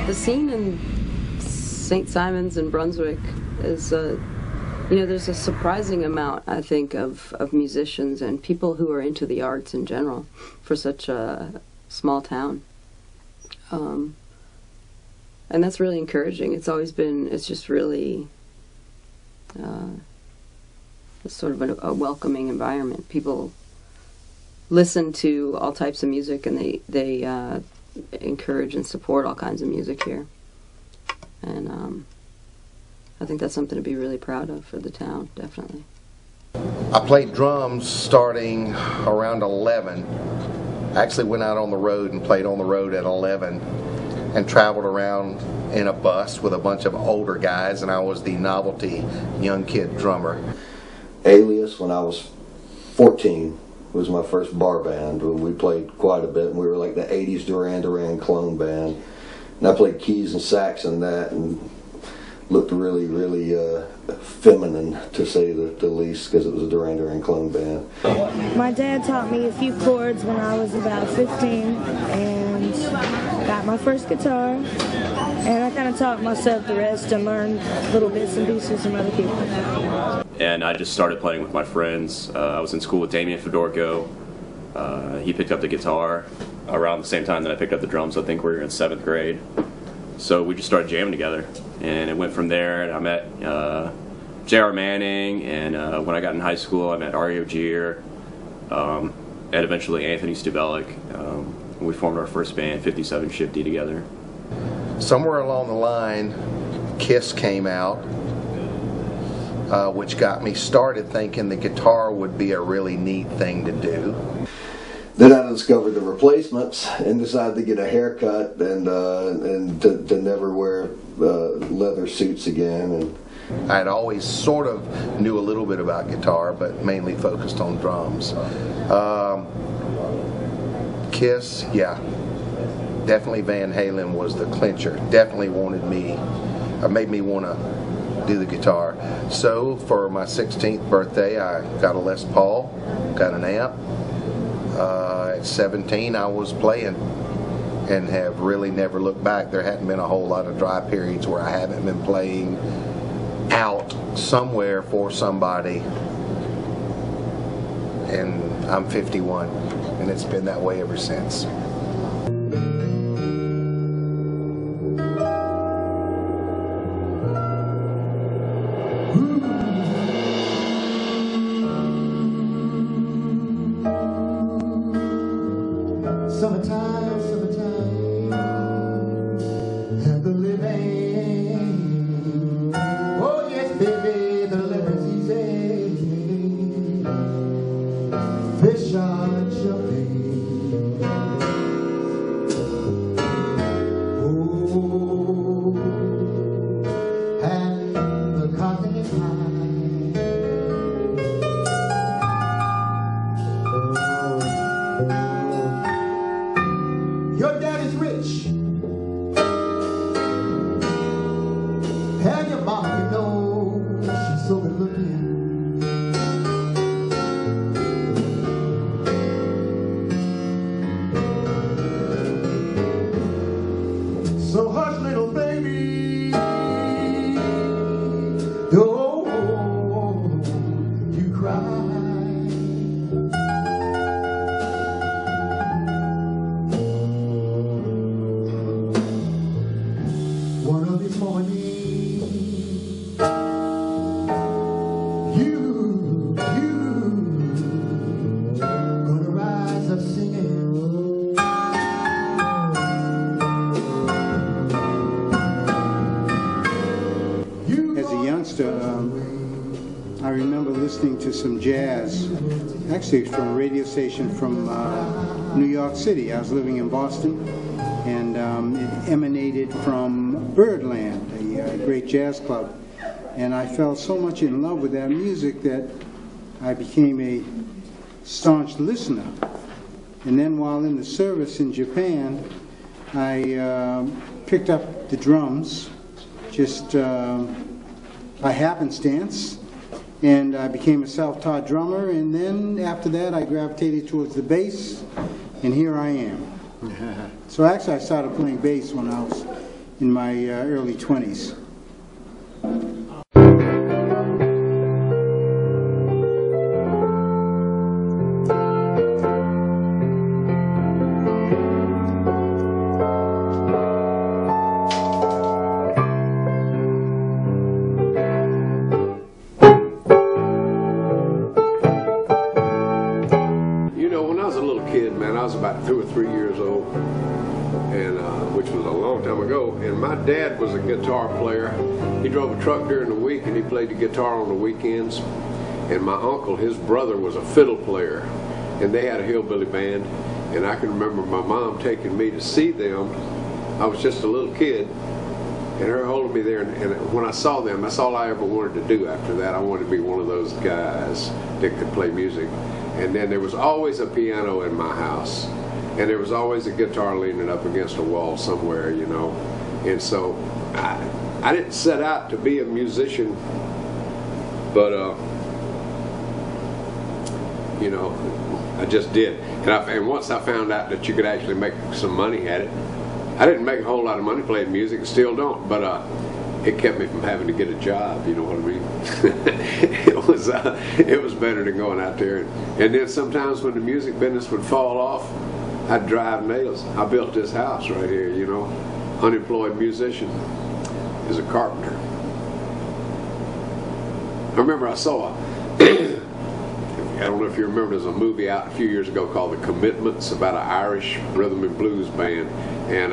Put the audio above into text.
The scene in St. Simons and Brunswick is, there's a surprising amount, I think, of musicians and people who are into the arts in general for such a small town. And that's really encouraging. It's just really it's sort of a welcoming environment. People listen to all types of music, and they encourage and support all kinds of music here. And I think that's something to be really proud of for the town, definitely. I played drums starting around 11. I actually went out on the road and played on the road at 11 and traveled around in a bus with a bunch of older guys, and I was the novelty young kid drummer. Alias, when I was 14, was my first bar band. We played quite a bit, and we were like the 80s Duran Duran clone band. And I played keys and sax in that, and looked really, really feminine, to say the least, because it was a Duran Duran clone band. My dad taught me a few chords when I was about 15, and got my first guitar, and I kind of taught myself the rest and learned little bits and pieces from other people. And I just started playing with my friends. I was in school with Damien Fedorko. He picked up the guitar around the same time that I picked up the drums. I think we were in 7th grade. So we just started jamming together, and it went from there. And I met J.R. Manning, and when I got in high school, I met Ario Gier, and eventually Anthony Stubelic. We formed our first band, 57 Shifty, together. Somewhere along the line, Kiss came out, which got me started thinking the guitar would be a really neat thing to do. Then I discovered the Replacements and decided to get a haircut and to never wear leather suits again. And I'd always sort of knew a little bit about guitar, but mainly focused on drums. Kiss, yeah. Definitely Van Halen was the clincher. Definitely made me want to do the guitar. So for my 16th birthday, I got a Les Paul, got an amp. At 17, I was playing and have really never looked back. There hadn't been a whole lot of dry periods where I haven't been playing out somewhere for somebody. And I'm 51, and it's been that way ever since. daddy's rich. And your mama, you know, she's so good looking. So hush, little baby, don't you cry. One of these mornings, you gonna rise up singing. As a youngster, I remember listening to some jazz. Actually, it's from a radio station from New York City. I was living in Boston, and it emanated from Birdland, a great jazz club. And I fell so much in love with that music that I became a staunch listener. And then while in the service in Japan, I picked up the drums just by happenstance, and I became a self-taught drummer, and then after that I gravitated towards the bass, and here I am. So actually I started playing bass when I was in my early 20s. Man, I was about 2 or 3 years old, and which was a long time ago. And my dad was a guitar player. He drove a truck during the week, and he played the guitar on the weekends. And my uncle, his brother, was a fiddle player, and they had a hillbilly band. And I can remember my mom taking me to see them. I was just a little kid, and her holding me there. And when I saw them, that's all I ever wanted to do after that. I wanted to be one of those guys that could play music. And then there was always a piano in my house, and there was always a guitar leaning up against a wall somewhere, you know. And so I didn't set out to be a musician, but you know, I just did. And once I found out that you could actually make some money at it, I didn't make a whole lot of money playing music, and still don't, but it kept me from having to get a job, you know what I mean? It was better than going out there. And then sometimes when the music business would fall off, I'd drive nails. I built this house right here, you know. Unemployed musician is a carpenter. I remember I saw I don't know if you remember, there's a movie out a few years ago called The Commitments about an Irish rhythm and blues band. And